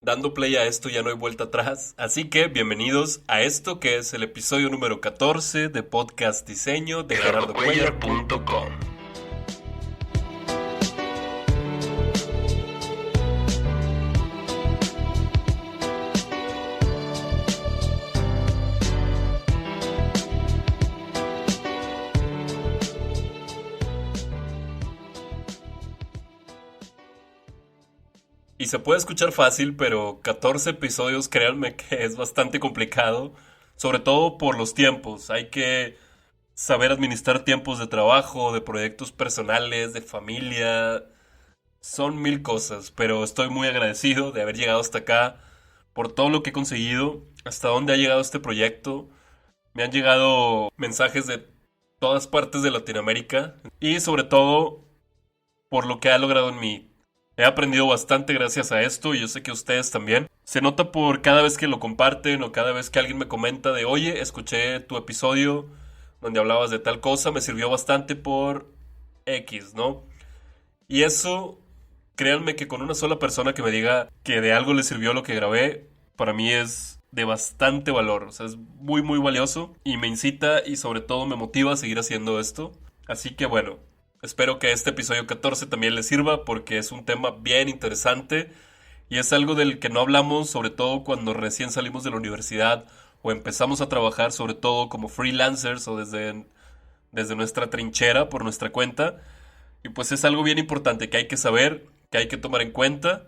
Dando play a esto ya no hay vuelta atrás, así que bienvenidos a esto que es el episodio número 14 de Podcast Diseño de gerardocuellar.com. Y se puede escuchar fácil, pero 14 episodios, créanme que es bastante complicado, sobre todo por los tiempos. Hay que saber administrar tiempos de trabajo, de proyectos personales, de familia. Son mil cosas, pero estoy muy agradecido de haber llegado hasta acá, por todo lo que he conseguido, hasta dónde ha llegado este proyecto. Me han llegado mensajes de todas partes de Latinoamérica y sobre todo por lo que ha logrado en mí. He aprendido bastante gracias a esto y yo sé que ustedes también. Se nota por cada vez que lo comparten o cada vez que alguien me comenta de, oye, escuché tu episodio donde hablabas de tal cosa, me sirvió bastante por X, ¿no? Y eso, créanme que con una sola persona que me diga que de algo le sirvió lo que grabé, para mí es de bastante valor. O sea, es muy, muy valioso y me incita y sobre todo me motiva a seguir haciendo esto. Así que bueno, espero que este episodio 14 también les sirva porque es un tema bien interesante y es algo del que no hablamos, sobre todo cuando recién salimos de la universidad o empezamos a trabajar, sobre todo como freelancers o desde nuestra trinchera por nuestra cuenta. Y pues es algo bien importante que hay que saber, que hay que tomar en cuenta.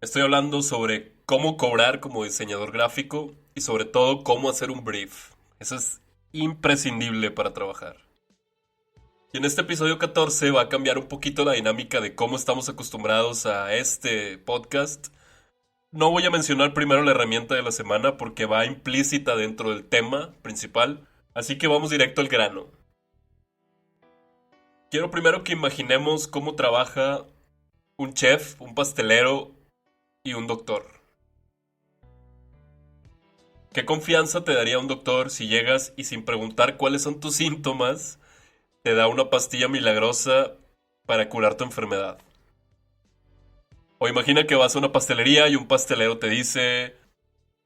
Estoy hablando sobre cómo cobrar como diseñador gráfico y sobre todo cómo hacer un brief. Eso es imprescindible para trabajar. Y en este episodio 14 va a cambiar un poquito la dinámica de cómo estamos acostumbrados a este podcast. No voy a mencionar primero la herramienta de la semana porque va implícita dentro del tema principal. Así que vamos directo al grano. Quiero primero que imaginemos cómo trabaja un chef, un pastelero y un doctor. ¿Qué confianza te daría un doctor si llegas y sin preguntar cuáles son tus síntomas, te da una pastilla milagrosa para curar tu enfermedad? O imagina que vas a una pastelería y un pastelero te dice,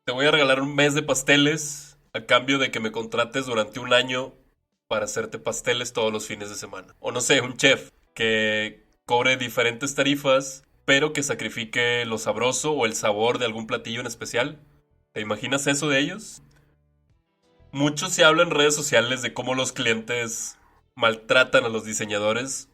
te voy a regalar un mes de pasteles a cambio de que me contrates durante un año para hacerte pasteles todos los fines de semana. O no sé, un chef que cobre diferentes tarifas, pero que sacrifique lo sabroso o el sabor de algún platillo en especial. ¿Te imaginas eso de ellos? Mucho se habla en redes sociales de cómo los clientes maltratan a los diseñadores,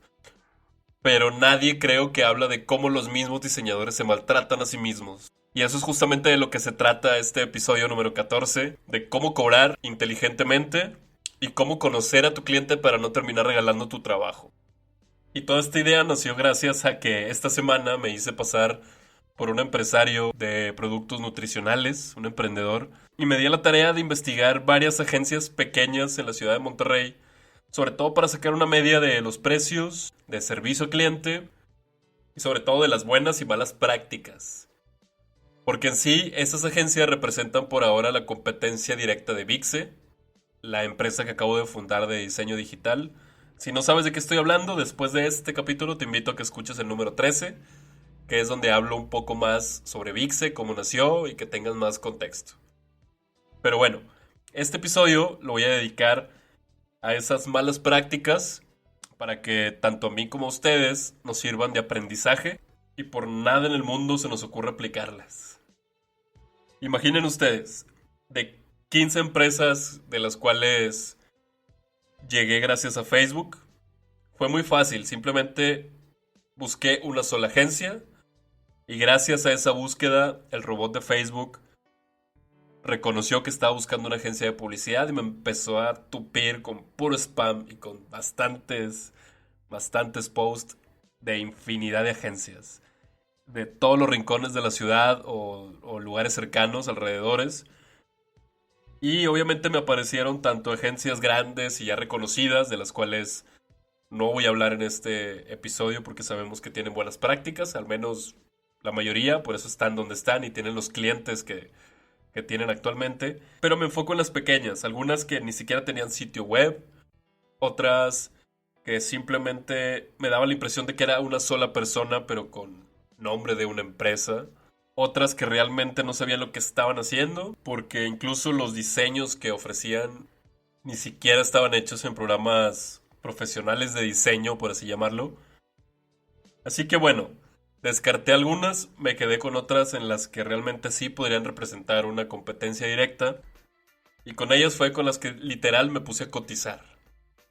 pero nadie creo que habla de cómo los mismos diseñadores se maltratan a sí mismos. Y eso es justamente de lo que se trata este episodio número 14, de cómo cobrar inteligentemente y cómo conocer a tu cliente para no terminar regalando tu trabajo. Y toda esta idea nació gracias a que esta semana me hice pasar por un empresario de productos nutricionales, un emprendedor, y me di a la tarea de investigar varias agencias pequeñas en la ciudad de Monterrey, sobre todo para sacar una media de los precios, de servicio al cliente y sobre todo de las buenas y malas prácticas. Porque en sí, esas agencias representan por ahora la competencia directa de Vixe, la empresa que acabo de fundar de diseño digital. Si no sabes de qué estoy hablando, después de este capítulo te invito a que escuches el número 13, que es donde hablo un poco más sobre Vixe, cómo nació y que tengas más contexto. Pero bueno, este episodio lo voy a dedicar a esas malas prácticas para que tanto a mí como a ustedes nos sirvan de aprendizaje y por nada en el mundo se nos ocurre aplicarlas. Imaginen ustedes, de 15 empresas de las cuales llegué gracias a Facebook, fue muy fácil, simplemente busqué una sola agencia y gracias a esa búsqueda el robot de Facebook reconoció que estaba buscando una agencia de publicidad y me empezó a tupir con puro spam y con bastantes posts de infinidad de agencias de todos los rincones de la ciudad o lugares cercanos, alrededores. Y obviamente me aparecieron tanto agencias grandes y ya reconocidas, de las cuales no voy a hablar en este episodio porque sabemos que tienen buenas prácticas, al menos la mayoría, por eso están donde están y tienen los clientes que tienen actualmente. Pero me enfoco en las pequeñas, algunas que ni siquiera tenían sitio web, otras que simplemente me daba la impresión de que era una sola persona, pero con nombre de una empresa. otras que realmente no sabían lo que estaban haciendo, porque incluso los diseños que ofrecían ni siquiera estaban hechos en programas profesionales de diseño, por así llamarlo. Así que bueno, descarté algunas, me quedé con otras en las que realmente sí podrían representar una competencia directa, y con ellas fue con las que literal me puse a cotizar.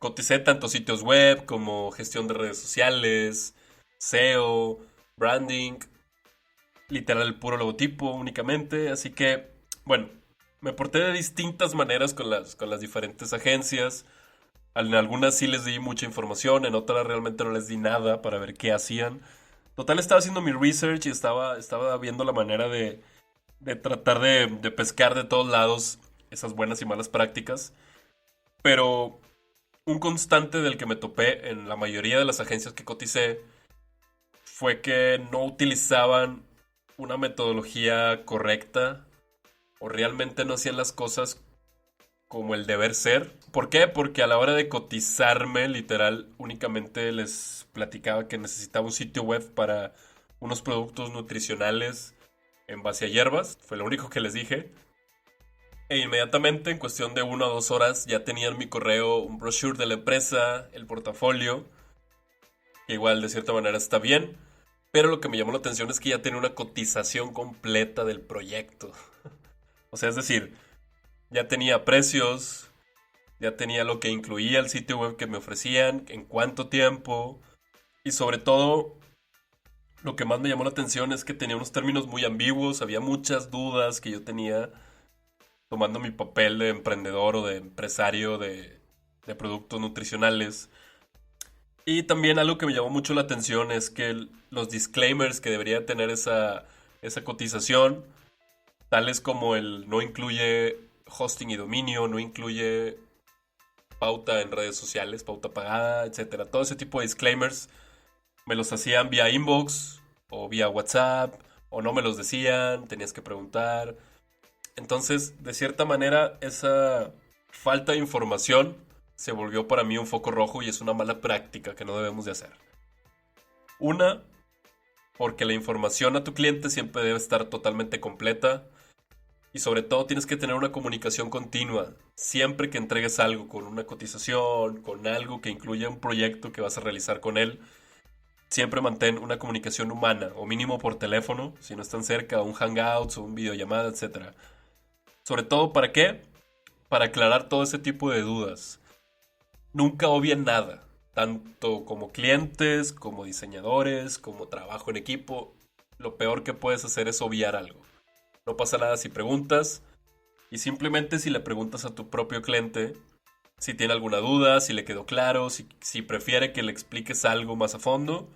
Coticé tanto sitios web como gestión de redes sociales, SEO, branding, literal el puro logotipo únicamente. Así que, bueno, me porté de distintas maneras con las diferentes agencias. En algunas sí les di mucha información, en otras realmente no les di nada para ver qué hacían. Total, estaba haciendo mi research y estaba viendo la manera de tratar de pescar de todos lados esas buenas y malas prácticas. Pero un constante del que me topé en la mayoría de las agencias que coticé fue que no utilizaban una metodología correcta o realmente no hacían las cosas como el deber ser. ¿Por qué? Porque a la hora de cotizarme, literal, únicamente les platicaba que necesitaba un sitio web para unos productos nutricionales en base a hierbas. Fue lo único que les dije. E inmediatamente, en cuestión de 1 o 2 horas, ya tenían mi correo, un brochure de la empresa, el portafolio, que igual de cierta manera está bien. Pero lo que me llamó la atención es que ya tenía una cotización completa del proyecto. O sea, es decir, ya tenía precios, ya tenía lo que incluía el sitio web que me ofrecían, en cuánto tiempo. Y sobre todo, lo que más me llamó la atención es que tenía unos términos muy ambiguos, había muchas dudas que yo tenía tomando mi papel de emprendedor o de empresario de productos nutricionales. Y también algo que me llamó mucho la atención es que los disclaimers que debería tener esa cotización, tales como el no incluye hosting y dominio, no incluye pauta en redes sociales, pauta pagada, etcétera. Todo ese tipo de disclaimers me los hacían vía inbox o vía WhatsApp o no me los decían, tenías que preguntar. Entonces, de cierta manera, esa falta de información se volvió para mí un foco rojo y es una mala práctica que no debemos de hacer. Una, porque la información a tu cliente siempre debe estar totalmente completa y sobre todo tienes que tener una comunicación continua. Siempre que entregues algo con una cotización, con algo que incluya un proyecto que vas a realizar con él, siempre mantén una comunicación humana o mínimo por teléfono, si no están cerca, un Hangouts o un videollamada, etcétera. Sobre todo, ¿para qué? Para aclarar todo ese tipo de dudas. Nunca obvien nada, tanto como clientes, como diseñadores, como trabajo en equipo. Lo peor que puedes hacer es obviar algo. No pasa nada si preguntas y simplemente si le preguntas a tu propio cliente si tiene alguna duda, si le quedó claro, si prefiere que le expliques algo más a fondo,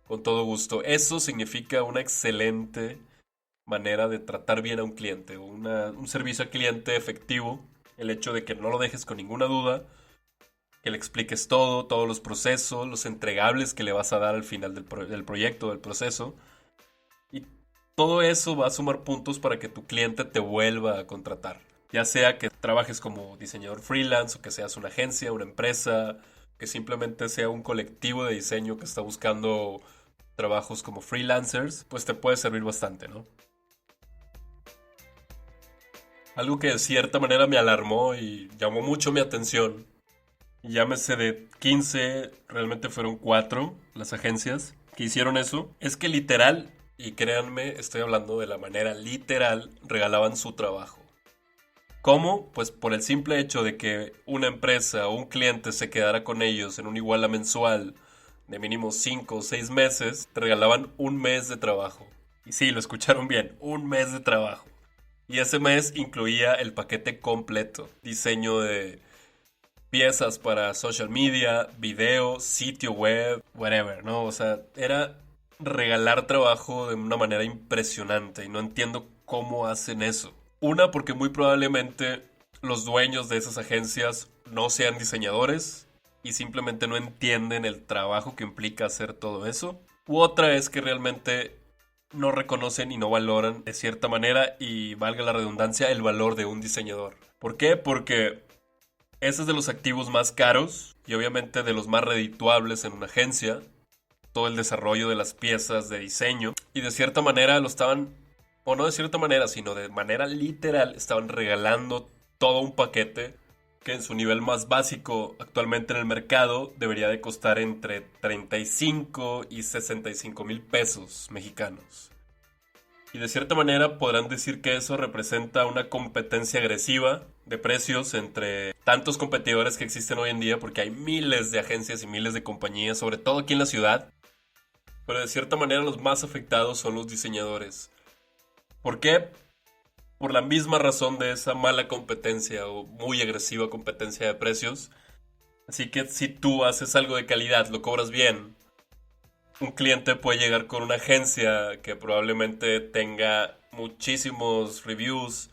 con todo gusto. Eso significa una excelente manera de tratar bien a un cliente, un servicio al cliente efectivo, el hecho de que no lo dejes con ninguna duda, que le expliques todo, todos los procesos, los entregables que le vas a dar al final del proyecto, del proceso, y todo eso va a sumar puntos para que tu cliente te vuelva a contratar, ya sea que trabajes como diseñador freelance o que seas una agencia, una empresa, que simplemente sea un colectivo de diseño que está buscando trabajos como freelancers, pues te puede servir bastante, ¿no? Algo que de cierta manera me alarmó y llamó mucho mi atención. Y llámese de 15, realmente fueron 4 las agencias que hicieron eso. Es que literal, y créanme, estoy hablando de la manera literal, regalaban su trabajo. ¿Cómo? Pues por el simple hecho de que una empresa o un cliente se quedara con ellos en un iguala mensual de mínimo 5 o 6 meses, te regalaban un mes de trabajo. Y sí, lo escucharon bien, un mes de trabajo. Y ese mes incluía el paquete completo. Diseño de piezas para social media, video, sitio web, whatever, ¿no? O sea, era regalar trabajo de una manera impresionante y no entiendo cómo hacen eso. Una, porque muy probablemente los dueños de esas agencias no sean diseñadores y simplemente no entienden el trabajo que implica hacer todo eso. U otra es que realmente no reconocen y no valoran de cierta manera, y valga la redundancia, el valor de un diseñador. ¿Por qué? Porque ese es de los activos más caros y obviamente de los más redituables en una agencia. Todo el desarrollo de las piezas de diseño. Y de cierta manera lo estaban o no de cierta manera, sino de manera literal, estaban regalando todo un paquete que en su nivel más básico actualmente en el mercado debería de costar entre 35 y 65 mil pesos mexicanos. Y de cierta manera podrán decir que eso representa una competencia agresiva de precios entre tantos competidores que existen hoy en día, porque hay miles de agencias y miles de compañías, sobre todo aquí en la ciudad. Pero de cierta manera los más afectados son los diseñadores. ¿Por qué? Por la misma razón de esa mala competencia o muy agresiva competencia de precios. Así que si tú haces algo de calidad, lo cobras bien, un cliente puede llegar con una agencia que probablemente tenga muchísimos reviews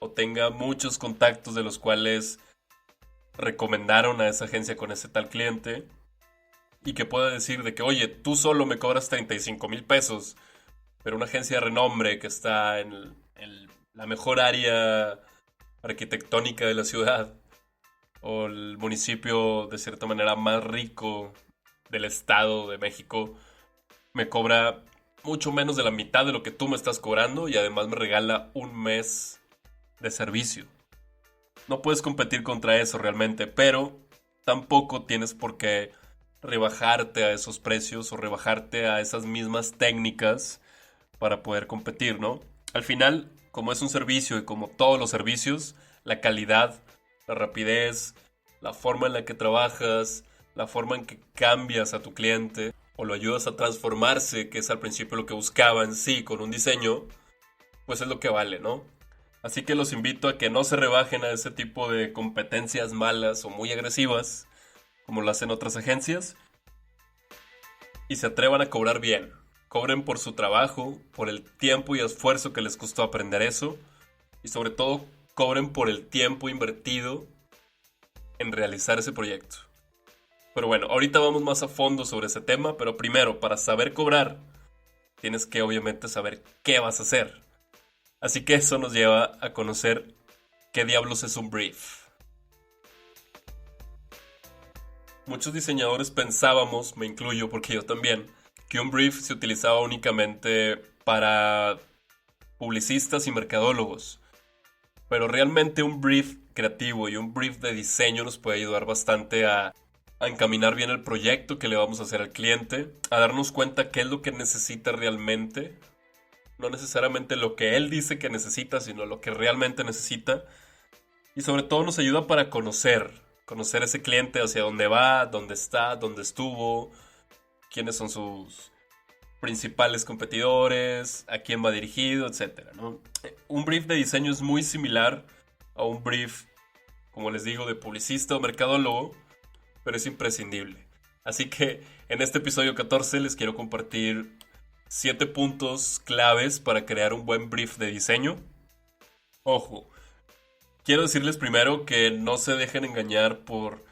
o tenga muchos contactos de los cuales recomendaron a esa agencia con ese tal cliente y que pueda decir de que, oye, tú solo me cobras 35 mil pesos, pero una agencia de renombre que está en la mejor área arquitectónica de la ciudad o el municipio de cierta manera más rico del estado de México me cobra mucho menos de la mitad de lo que tú me estás cobrando y además me regala un mes de servicio. No puedes competir contra eso realmente, pero tampoco tienes por qué rebajarte a esos precios o rebajarte a esas mismas técnicas para poder competir, ¿no? Al final, como es un servicio y como todos los servicios, la calidad, la rapidez, la forma en la que trabajas, la forma en que cambias a tu cliente o lo ayudas a transformarse, que es al principio lo que buscaba en sí con un diseño, pues es lo que vale, ¿no? Así que los invito a que no se rebajen a ese tipo de competencias malas o muy agresivas, como lo hacen otras agencias, y se atrevan a cobrar bien. Cobren por su trabajo, por el tiempo y esfuerzo que les costó aprender eso, y sobre todo cobren por el tiempo invertido en realizar ese proyecto. Pero bueno, ahorita vamos más a fondo sobre ese tema, pero primero, para saber cobrar, tienes que obviamente saber qué vas a hacer. Así que eso nos lleva a conocer qué diablos es un brief. Muchos diseñadores pensábamos, me incluyo porque yo también, que un brief se utilizaba únicamente para publicistas y mercadólogos. Pero realmente un brief creativo y un brief de diseño nos puede ayudar bastante a encaminar bien el proyecto que le vamos a hacer al cliente, a darnos cuenta qué es lo que necesita realmente, no necesariamente lo que él dice que necesita, sino lo que realmente necesita, y sobre todo nos ayuda para conocer ese cliente, hacia dónde va, dónde está, dónde estuvo, quiénes son sus principales competidores, a quién va dirigido, etcétera, ¿no? Un brief de diseño es muy similar a un brief, como les digo, de publicista o mercadólogo, pero es imprescindible. Así que en este episodio 14 les quiero compartir 7 puntos claves para crear un buen brief de diseño. Ojo, quiero decirles primero que no se dejen engañar por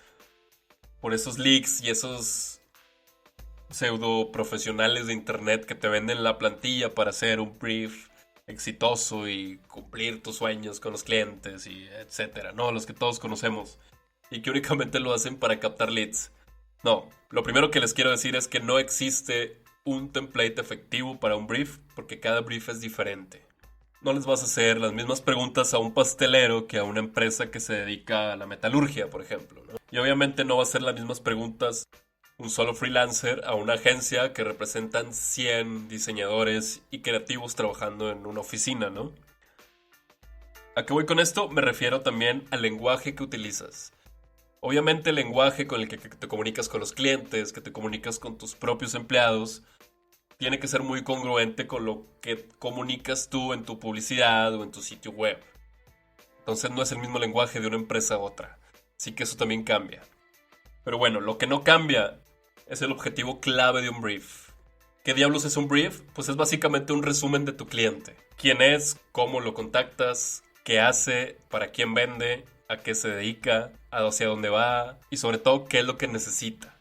esos leaks y esos pseudo profesionales de internet que te venden la plantilla para hacer un brief exitoso y cumplir tus sueños con los clientes y etcétera, ¿no? Los que todos conocemos y que únicamente lo hacen para captar leads. No, lo primero que les quiero decir es que no existe un template efectivo para un brief porque cada brief es diferente. No les vas a hacer las mismas preguntas a un pastelero que a una empresa que se dedica a la metalurgia, por ejemplo, ¿no? Y obviamente no va a hacer las mismas preguntas un solo freelancer a una agencia que representan 100 diseñadores y creativos trabajando en una oficina, ¿no? ¿A qué voy con esto? Me refiero también al lenguaje que utilizas. Obviamente el lenguaje con el que te comunicas con los clientes, que te comunicas con tus propios empleados, tiene que ser muy congruente con lo que comunicas tú en tu publicidad o en tu sitio web. Entonces no es el mismo lenguaje de una empresa a otra. Así que eso también cambia. Pero bueno, lo que no cambia es el objetivo clave de un brief. ¿Qué diablos es un brief? Pues es básicamente un resumen de tu cliente. ¿Quién es? ¿Cómo lo contactas? ¿Qué hace? ¿Para quién vende? ¿A qué se dedica? ¿Hacia dónde va? Y sobre todo, ¿qué es lo que necesita?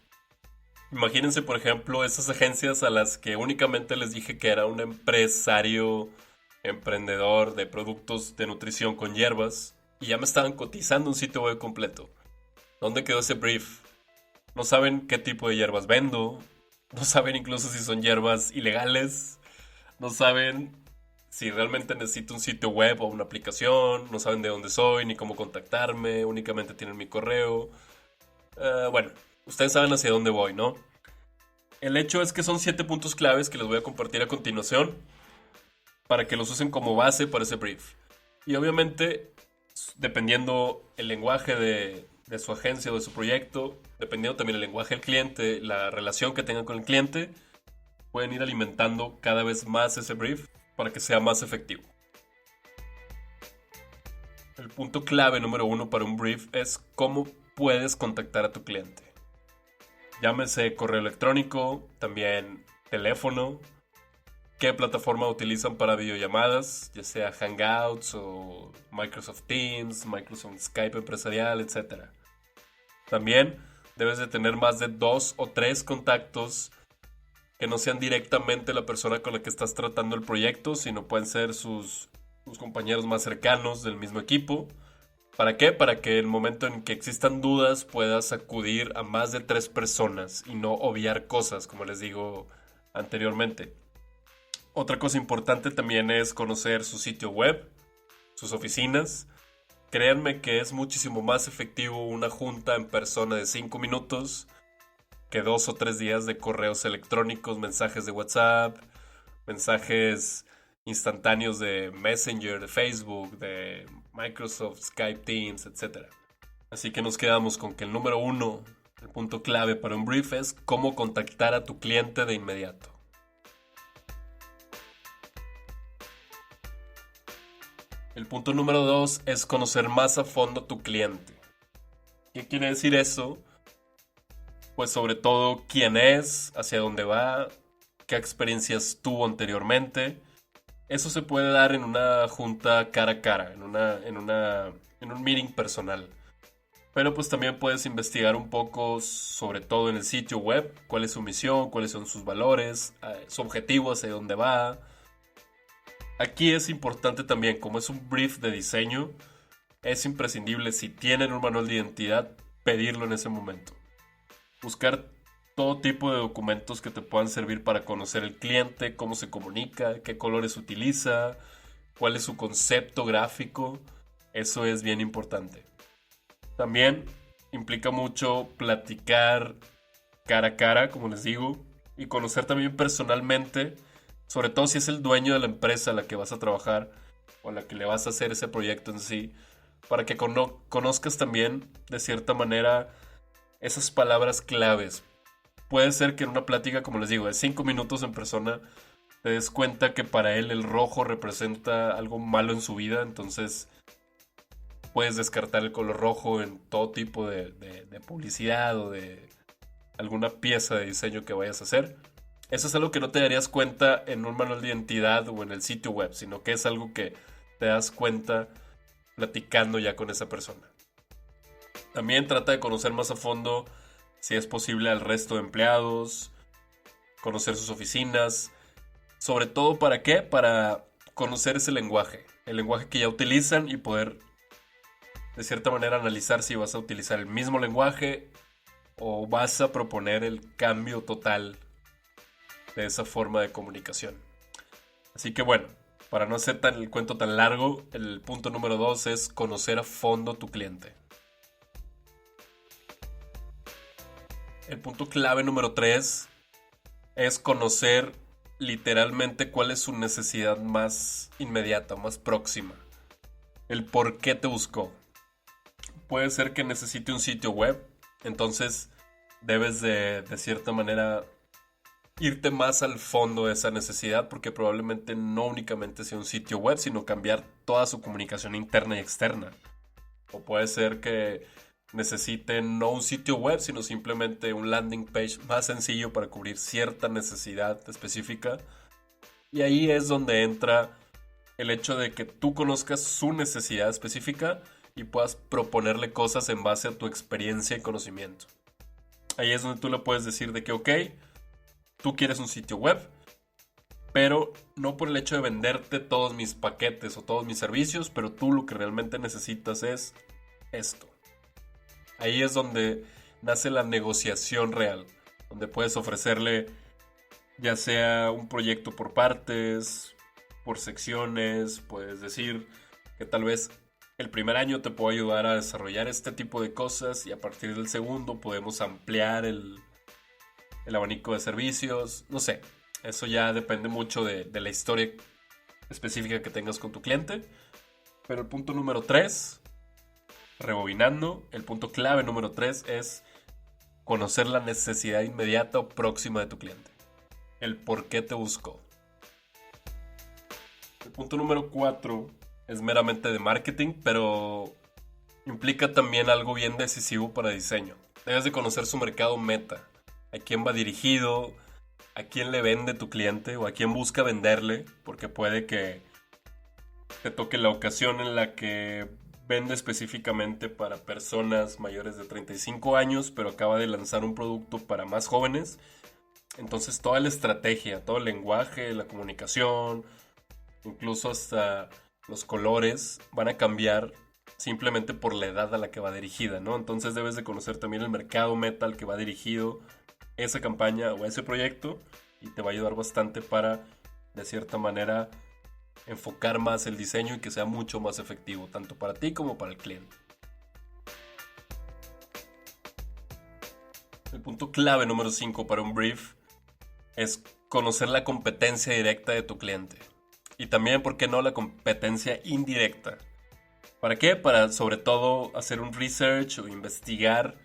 Imagínense, por ejemplo, esas agencias a las que únicamente les dije que era un empresario emprendedor de productos de nutrición con hierbas y ya me estaban cotizando un sitio web completo. ¿Dónde quedó ese brief? No saben qué tipo de hierbas vendo, no saben incluso si son hierbas ilegales, no saben si realmente necesito un sitio web o una aplicación, no saben de dónde soy ni cómo contactarme, únicamente tienen mi correo. Bueno, ustedes saben hacia dónde voy, ¿no? El hecho es que son 7 puntos claves que les voy a compartir a continuación para que los usen como base para ese brief. Y obviamente, dependiendo el lenguaje de su agencia o de su proyecto, dependiendo también el lenguaje del cliente, la relación que tengan con el cliente, pueden ir alimentando cada vez más ese brief para que sea más efectivo. El punto clave número 1 para un brief es cómo puedes contactar a tu cliente. Llámese correo electrónico, también teléfono, qué plataforma utilizan para videollamadas, ya sea Hangouts o Microsoft Teams, Microsoft Skype empresarial, etc. También debes de tener más de 2 o 3 contactos que no sean directamente la persona con la que estás tratando el proyecto, sino pueden ser sus compañeros más cercanos del mismo equipo. ¿Para qué? Para que el momento en que existan dudas puedas acudir a más de 3 personas y no obviar cosas, como les digo anteriormente. Otra cosa importante también es conocer su sitio web, sus oficinas. Créanme que es muchísimo más efectivo una junta en persona de 5 minutos que 2 o 3 días de correos electrónicos, mensajes de WhatsApp, mensajes instantáneos de Messenger, de Facebook, de Microsoft, Skype, Teams, etc. Así que nos quedamos con que el número 1, el punto clave para un brief es cómo contactar a tu cliente de inmediato. El punto número 2 es conocer más a fondo a tu cliente. ¿Qué quiere decir eso? Pues sobre todo quién es, hacia dónde va, qué experiencias tuvo anteriormente. Eso se puede dar en una junta cara a cara, en un meeting personal. Pero pues también puedes investigar un poco, sobre todo en el sitio web, cuál es su misión, cuáles son sus valores, su objetivo, hacia dónde va. Aquí es importante también, como es un brief de diseño, es imprescindible, si tienen un manual de identidad, pedirlo en ese momento. Buscar todo tipo de documentos que te puedan servir para conocer el cliente, cómo se comunica, qué colores utiliza, cuál es su concepto gráfico. Eso es bien importante. También implica mucho platicar cara a cara, como les digo, y conocer también personalmente, sobre todo si es el dueño de la empresa a la que vas a trabajar o a la que le vas a hacer ese proyecto en sí, para que conozcas también de cierta manera esas palabras claves. Puede ser que en una plática, como les digo, de 5 minutos en persona, te des cuenta que para él el rojo representa algo malo en su vida, entonces puedes descartar el color rojo en todo tipo de publicidad o de alguna pieza de diseño que vayas a hacer. Eso es algo que no te darías cuenta en un manual de identidad o en el sitio web, sino que es algo que te das cuenta platicando ya con esa persona. También trata de conocer más a fondo, si es posible, al resto de empleados, conocer sus oficinas. Sobre todo, ¿para qué? Para conocer ese lenguaje, el lenguaje que ya utilizan y poder, de cierta manera, analizar si vas a utilizar el mismo lenguaje o vas a proponer el cambio total de esa forma de comunicación. Así que bueno, para no hacer el cuento tan largo, el punto número 2 es conocer a fondo tu cliente. El punto clave número 3 es conocer literalmente cuál es su necesidad más inmediata, más próxima. El por qué te buscó. Puede ser que necesite un sitio web, entonces debes de cierta manera irte más al fondo de esa necesidad, porque probablemente no únicamente sea un sitio web, sino cambiar toda su comunicación interna y externa. O puede ser que necesiten no un sitio web, sino simplemente un landing page más sencillo para cubrir cierta necesidad específica. Y ahí es donde entra el hecho de que tú conozcas su necesidad específica y puedas proponerle cosas en base a tu experiencia y conocimiento. Ahí es donde tú le puedes decir de que, ok, tú quieres un sitio web, pero no por el hecho de venderte todos mis paquetes o todos mis servicios, pero tú lo que realmente necesitas es esto. Ahí es donde nace la negociación real, donde puedes ofrecerle ya sea un proyecto por partes, por secciones, puedes decir que tal vez el primer año te puedo ayudar a desarrollar este tipo de cosas y a partir del segundo podemos ampliar el abanico de servicios, no sé, eso ya depende mucho de la historia específica que tengas con tu cliente. Pero el punto número 3, rebobinando, el punto clave número 3 es conocer la necesidad inmediata o próxima de tu cliente. El por qué te buscó. El punto número 4 es meramente de marketing, pero implica también algo bien decisivo para diseño. Debes de conocer su mercado meta, a quién va dirigido, a quién le vende tu cliente o a quién busca venderle, porque puede que te toque la ocasión en la que vende específicamente para personas mayores de 35 años, pero acaba de lanzar un producto para más jóvenes. Entonces toda la estrategia, todo el lenguaje, la comunicación, incluso hasta los colores van a cambiar simplemente por la edad a la que va dirigida, ¿no? Entonces debes de conocer también el mercado meta al que va dirigido esa campaña o ese proyecto y te va a ayudar bastante para, de cierta manera, enfocar más el diseño y que sea mucho más efectivo, tanto para ti como para el cliente. El punto clave número 5 para un brief es conocer la competencia directa de tu cliente. Y también, ¿por qué no?, la competencia indirecta. ¿Para qué? Para sobre todo hacer un research o investigar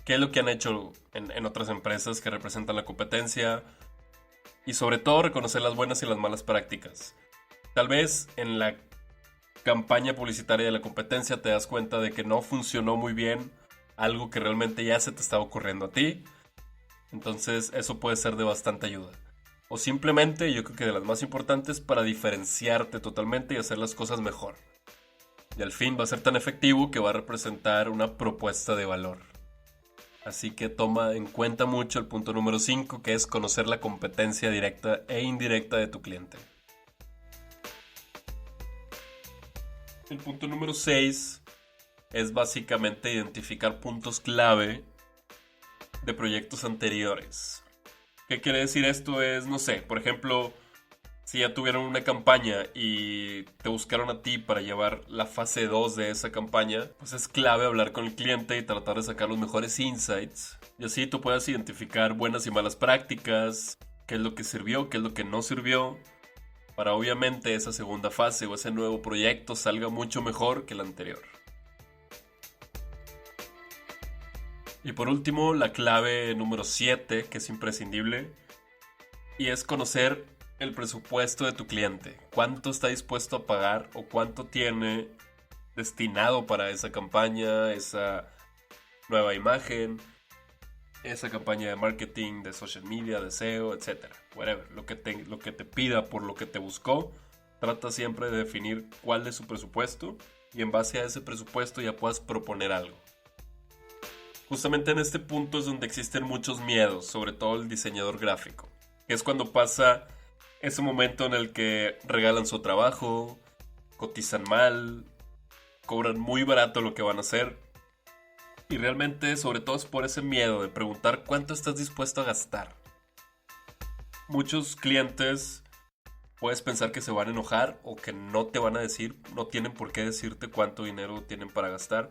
qué es lo que han hecho en otras empresas que representan la competencia. Y sobre todo reconocer las buenas y las malas prácticas. Tal vez en la campaña publicitaria de la competencia te das cuenta de que no funcionó muy bien algo que realmente ya se te estaba ocurriendo a ti. Entonces eso puede ser de bastante ayuda. O simplemente, yo creo que de las más importantes, para diferenciarte totalmente y hacer las cosas mejor. Y al fin va a ser tan efectivo que va a representar una propuesta de valor. Así que toma en cuenta mucho el punto número 5, que es conocer la competencia directa e indirecta de tu cliente. El punto número 6 es básicamente identificar puntos clave de proyectos anteriores. ¿Qué quiere decir esto? Es, no sé, por ejemplo, si ya tuvieron una campaña y te buscaron a ti para llevar la fase 2 de esa campaña, pues es clave hablar con el cliente y tratar de sacar los mejores insights. Y así tú puedas identificar buenas y malas prácticas, qué es lo que sirvió, qué es lo que no sirvió, para obviamente esa segunda fase o ese nuevo proyecto salga mucho mejor que el anterior. Y por último, la clave número 7, que es imprescindible, y es conocer el presupuesto de tu cliente. ¿Cuánto está dispuesto a pagar o cuánto tiene destinado para esa campaña, esa nueva imagen, esa campaña de marketing, de social media, de SEO, etc. Whatever, lo que te pida por lo que te buscó, trata siempre de definir cuál es su presupuesto y en base a ese presupuesto ya puedas proponer algo. Justamente en este punto es donde existen muchos miedos, sobre todo el diseñador gráfico, que es cuando pasa ese momento en el que regalan su trabajo, cotizan mal, cobran muy barato lo que van a hacer. Y realmente, sobre todo, es por ese miedo de preguntar cuánto estás dispuesto a gastar. Muchos clientes puedes pensar que se van a enojar o que no te van a decir, no tienen por qué decirte cuánto dinero tienen para gastar.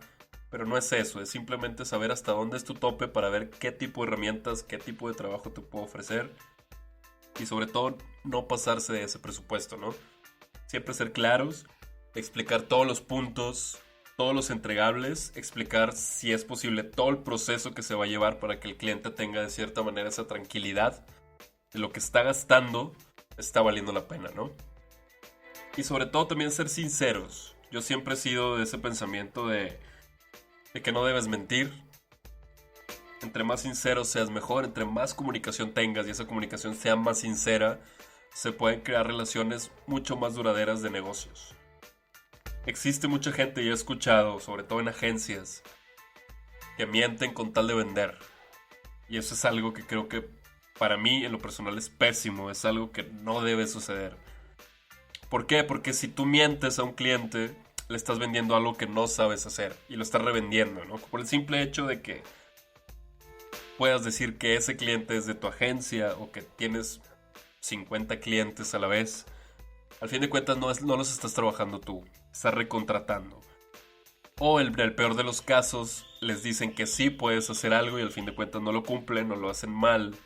Pero no es eso, es simplemente saber hasta dónde es tu tope para ver qué tipo de herramientas, qué tipo de trabajo te puedo ofrecer. Y sobre todo, no pasarse de ese presupuesto, ¿no? Siempre ser claros, explicar todos los puntos, todos los entregables, explicar si es posible todo el proceso que se va a llevar para que el cliente tenga de cierta manera esa tranquilidad de lo que está gastando está valiendo la pena, ¿no? Y sobre todo también ser sinceros. Yo siempre he sido de ese pensamiento de que no debes mentir. Entre más sincero seas mejor, entre más comunicación tengas y esa comunicación sea más sincera, se pueden crear relaciones mucho más duraderas de negocios. Existe mucha gente, y he escuchado, sobre todo en agencias, que mienten con tal de vender. Y eso es algo que creo que para mí en lo personal es pésimo, es algo que no debe suceder. ¿Por qué? Porque si tú mientes a un cliente, le estás vendiendo algo que no sabes hacer y lo estás revendiendo, ¿no? Por el simple hecho de que puedas decir que ese cliente es de tu agencia o que tienes 50 clientes a la vez, Al fin de cuentas no los estás trabajando tú, estás recontratando. O en el peor de los casos, les dicen que sí puedes hacer algo y al fin de cuentas no lo cumplen o lo hacen mal.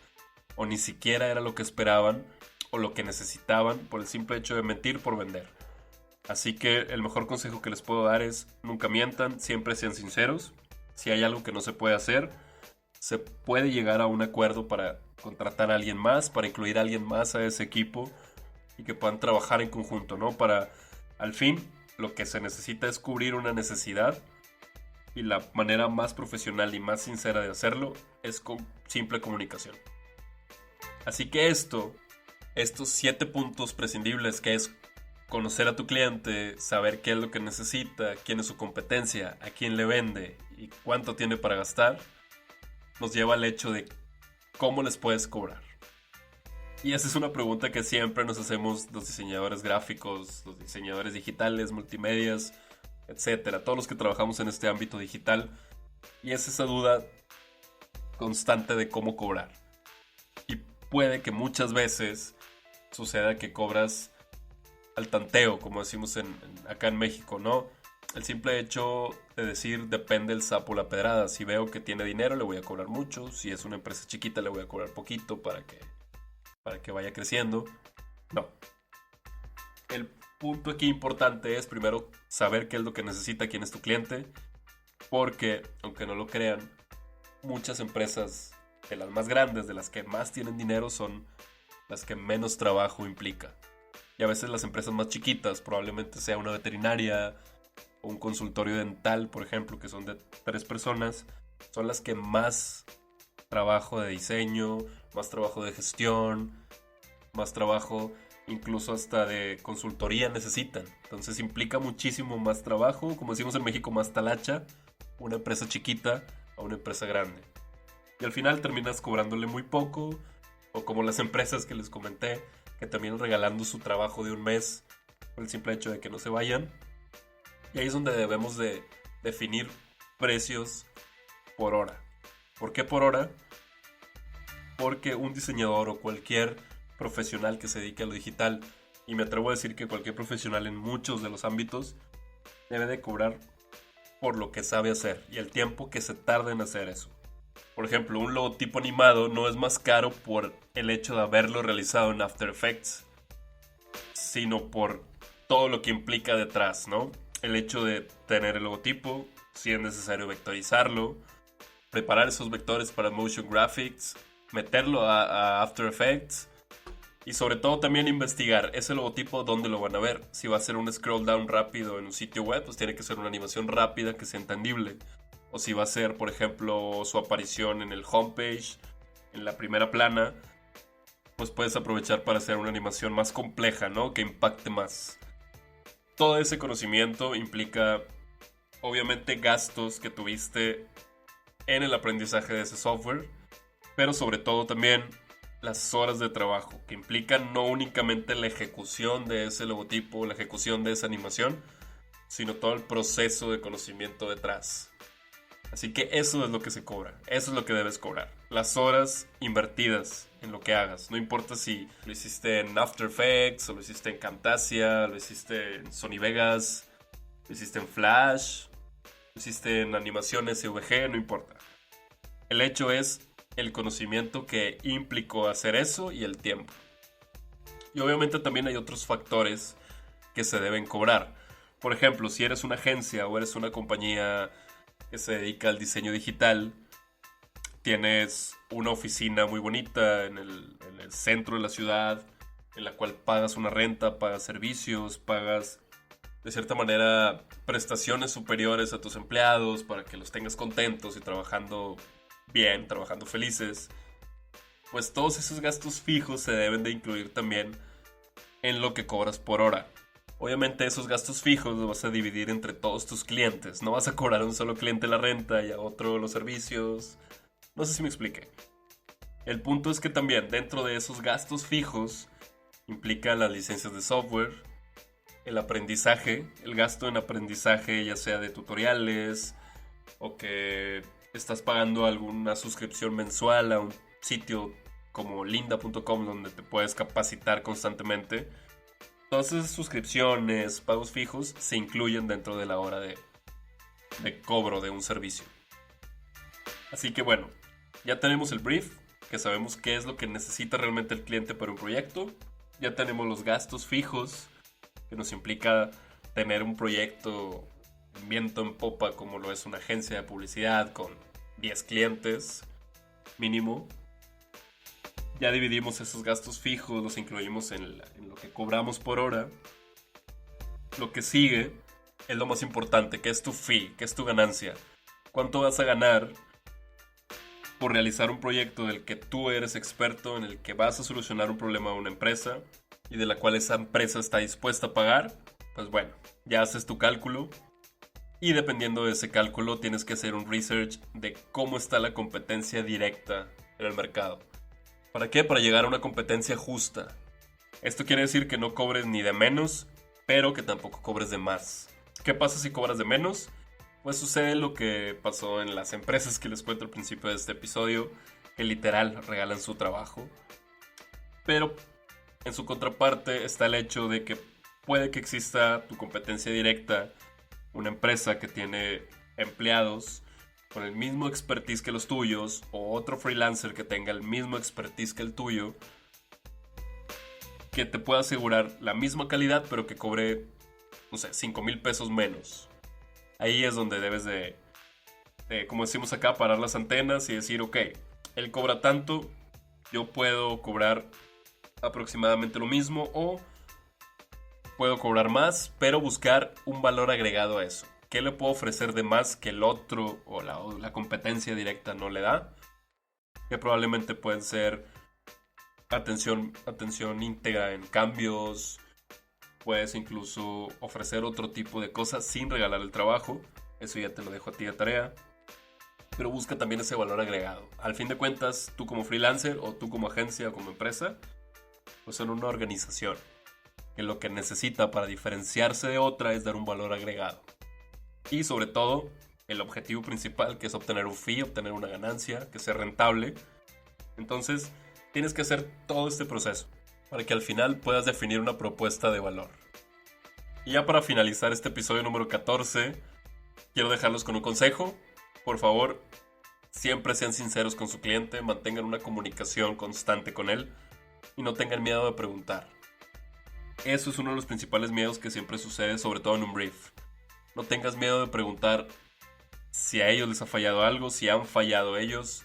O ni siquiera era lo que esperaban o lo que necesitaban por el simple hecho de mentir por vender. Así que el mejor consejo que les puedo dar es nunca mientan, siempre sean sinceros. Si hay algo que no se puede hacer, se puede llegar a un acuerdo para contratar a alguien más, para incluir a alguien más a ese equipo y que puedan trabajar en conjunto, ¿no? Para, al fin, lo que se necesita es cubrir una necesidad y la manera más profesional y más sincera de hacerlo es con simple comunicación. Así que estos 7 puntos prescindibles, que es conocer a tu cliente, saber qué es lo que necesita, quién es su competencia, a quién le vende y cuánto tiene para gastar, nos lleva al hecho de cómo les puedes cobrar. Y esa es una pregunta que siempre nos hacemos los diseñadores gráficos, los diseñadores digitales, multimedias, etcétera, todos los que trabajamos en este ámbito digital. Y es esa duda constante de cómo cobrar. Y puede que muchas veces suceda que cobras al tanteo, como decimos acá en México, ¿no? El simple hecho de decir depende el sapo la pedrada. Si veo que tiene dinero le voy a cobrar mucho. Si es una empresa chiquita le voy a cobrar poquito para que vaya creciendo. No. El punto aquí importante es primero saber qué es lo que necesita, quién es tu cliente. Porque, aunque no lo crean, muchas empresas de las más grandes, de las que más tienen dinero, son las que menos trabajo implica. Y a veces las empresas más chiquitas, probablemente sea una veterinaria o un consultorio dental, por ejemplo, que son de 3 personas, son las que más trabajo de diseño, más trabajo de gestión, más trabajo incluso hasta de consultoría necesitan. Entonces implica muchísimo más trabajo, como decimos en México, más talacha, una empresa chiquita a una empresa grande. Y al final terminas cobrándole muy poco, o como las empresas que les comenté, que terminan regalando su trabajo de un mes por el simple hecho de que no se vayan. Y ahí es donde debemos de definir precios por hora. ¿Por qué por hora? Porque un diseñador o cualquier profesional que se dedique a lo digital, y me atrevo a decir que cualquier profesional en muchos de los ámbitos, debe de cobrar por lo que sabe hacer y el tiempo que se tarda en hacer eso. Por ejemplo, un logotipo animado no es más caro por el hecho de haberlo realizado en After Effects, sino por todo lo que implica detrás, ¿no? El hecho de tener el logotipo, si es necesario vectorizarlo, preparar esos vectores para Motion Graphics, meterlo a After Effects y sobre todo también investigar ese logotipo dónde lo van a ver. Si va a ser un scroll down rápido en un sitio web, pues tiene que ser una animación rápida que sea entendible. O si va a ser, por ejemplo, su aparición en el homepage, en la primera plana, pues puedes aprovechar para hacer una animación más compleja, ¿no? Que impacte más. Todo ese conocimiento implica, obviamente, gastos que tuviste en el aprendizaje de ese software, pero sobre todo también las horas de trabajo, que implican no únicamente la ejecución de ese logotipo, la ejecución de esa animación, sino todo el proceso de conocimiento detrás. Así que eso es lo que se cobra, eso es lo que debes cobrar. Las horas invertidas en lo que hagas. No importa si lo hiciste en After Effects, o lo hiciste en Camtasia, lo hiciste en Sony Vegas, lo hiciste en Flash, lo hiciste en animación SVG, no importa. El hecho es el conocimiento que implicó hacer eso y el tiempo. Y obviamente también hay otros factores que se deben cobrar. Por ejemplo, si eres una agencia o eres una compañía que se dedica al diseño digital, tienes una oficina muy bonita en el centro de la ciudad, en la cual pagas una renta, pagas servicios, pagas de cierta manera prestaciones superiores a tus empleados para que los tengas contentos y trabajando bien, trabajando felices, pues todos esos gastos fijos se deben de incluir también en lo que cobras por hora. Obviamente esos gastos fijos los vas a dividir entre todos tus clientes. No vas a cobrar a un solo cliente la renta y a otro los servicios. No sé si me expliqué. El punto es que también dentro de esos gastos fijos implican las licencias de software, el aprendizaje, el gasto en aprendizaje ya sea de tutoriales o que estás pagando alguna suscripción mensual a un sitio como lynda.com donde te puedes capacitar constantemente. Todas esas suscripciones, pagos fijos, se incluyen dentro de la hora de cobro de un servicio. Así que bueno, ya tenemos el brief, que sabemos qué es lo que necesita realmente el cliente para un proyecto. Ya tenemos los gastos fijos, que nos implica tener un proyecto en viento en popa como lo es una agencia de publicidad con 10 clientes mínimo. Ya dividimos esos gastos fijos, los incluimos en lo que cobramos por hora. Lo que sigue es lo más importante, que es tu fee, que es tu ganancia. ¿Cuánto vas a ganar por realizar un proyecto del que tú eres experto, en el que vas a solucionar un problema de una empresa y de la cual esa empresa está dispuesta a pagar? Pues bueno, ya haces tu cálculo y dependiendo de ese cálculo tienes que hacer un research de cómo está la competencia directa en el mercado. ¿Para qué? Para llegar a una competencia justa. Esto quiere decir que no cobres ni de menos, pero que tampoco cobres de más. ¿Qué pasa si cobras de menos? Pues sucede lo que pasó en las empresas que les cuento al principio de este episodio, que literal regalan su trabajo. Pero en su contraparte está el hecho de que puede que exista tu competencia directa, una empresa que tiene empleados con el mismo expertise que los tuyos, o otro freelancer que tenga el mismo expertise que el tuyo, que te pueda asegurar la misma calidad, pero que cobre, no sé, 5,000 pesos menos. Ahí es donde debes de, como decimos acá, parar las antenas y decir, ok, él cobra tanto, yo puedo cobrar aproximadamente lo mismo, o puedo cobrar más, pero buscar un valor agregado a eso. ¿Qué le puedo ofrecer de más que el otro o la competencia directa no le da? Que probablemente pueden ser atención íntegra en cambios. Puedes incluso ofrecer otro tipo de cosas sin regalar el trabajo. Eso ya te lo dejo a ti de tarea. Pero busca también ese valor agregado. Al fin de cuentas, tú como freelancer o tú como agencia o como empresa, pues son una organización que lo que necesita para diferenciarse de otra es dar un valor agregado. Y sobre todo, el objetivo principal, que es obtener un fee, obtener una ganancia, que sea rentable. Entonces, tienes que hacer todo este proceso para que al final puedas definir una propuesta de valor. Y ya para finalizar este episodio número 14, quiero dejarlos con un consejo. Por favor, siempre sean sinceros con su cliente, mantengan una comunicación constante con él y no tengan miedo de preguntar. Eso es uno de los principales miedos que siempre sucede, sobre todo en un brief. No tengas miedo de preguntar si a ellos les ha fallado algo, si han fallado ellos,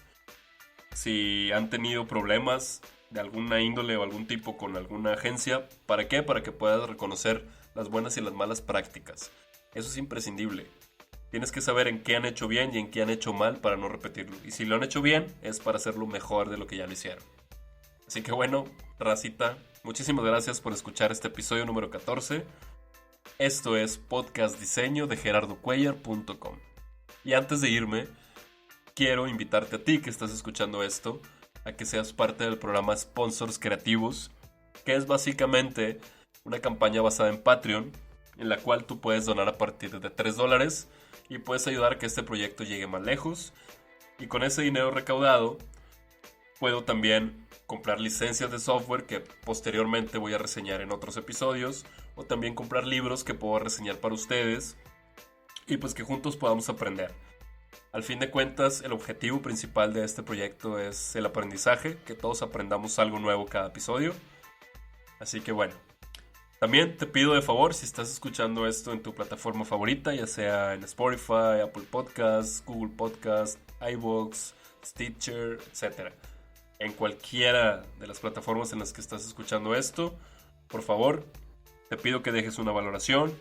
si han tenido problemas de alguna índole o algún tipo con alguna agencia. ¿Para qué? Para que puedas reconocer las buenas y las malas prácticas. Eso es imprescindible. Tienes que saber en qué han hecho bien y en qué han hecho mal para no repetirlo. Y si lo han hecho bien, es para hacerlo mejor de lo que ya lo hicieron. Así que bueno, racita, muchísimas gracias por escuchar este episodio número 14. Esto es Podcast Diseño de gerardocuellar.com. Y antes de irme, quiero invitarte a ti que estás escuchando esto a que seas parte del programa Sponsors Creativos, que es básicamente una campaña basada en Patreon, en la cual tú puedes donar a partir de $3 y puedes ayudar a que este proyecto llegue más lejos. Y con ese dinero recaudado, puedo también comprar licencias de software que posteriormente voy a reseñar en otros episodios, o también comprar libros que puedo reseñar para ustedes y pues que juntos podamos aprender. Al fin de cuentas, el objetivo principal de este proyecto es el aprendizaje, que todos aprendamos algo nuevo cada episodio. Así que bueno, también te pido de favor, si estás escuchando esto en tu plataforma favorita, ya sea en Spotify, Apple Podcasts, Google Podcasts, iVoox, Stitcher, etc. En cualquiera de las plataformas en las que estás escuchando esto, por favor, te pido que dejes una valoración,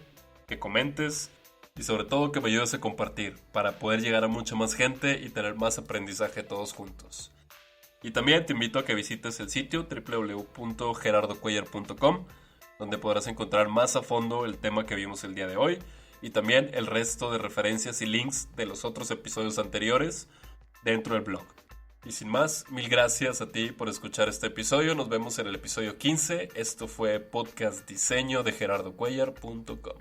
que comentes y sobre todo que me ayudes a compartir para poder llegar a mucha más gente y tener más aprendizaje todos juntos. Y también te invito a que visites el sitio www.gerardocuellar.com, donde podrás encontrar más a fondo el tema que vimos el día de hoy y también el resto de referencias y links de los otros episodios anteriores dentro del blog. Y sin más, mil gracias a ti por escuchar este episodio. Nos vemos en el episodio 15. Esto fue Podcast Diseño de gerardocuellar.com.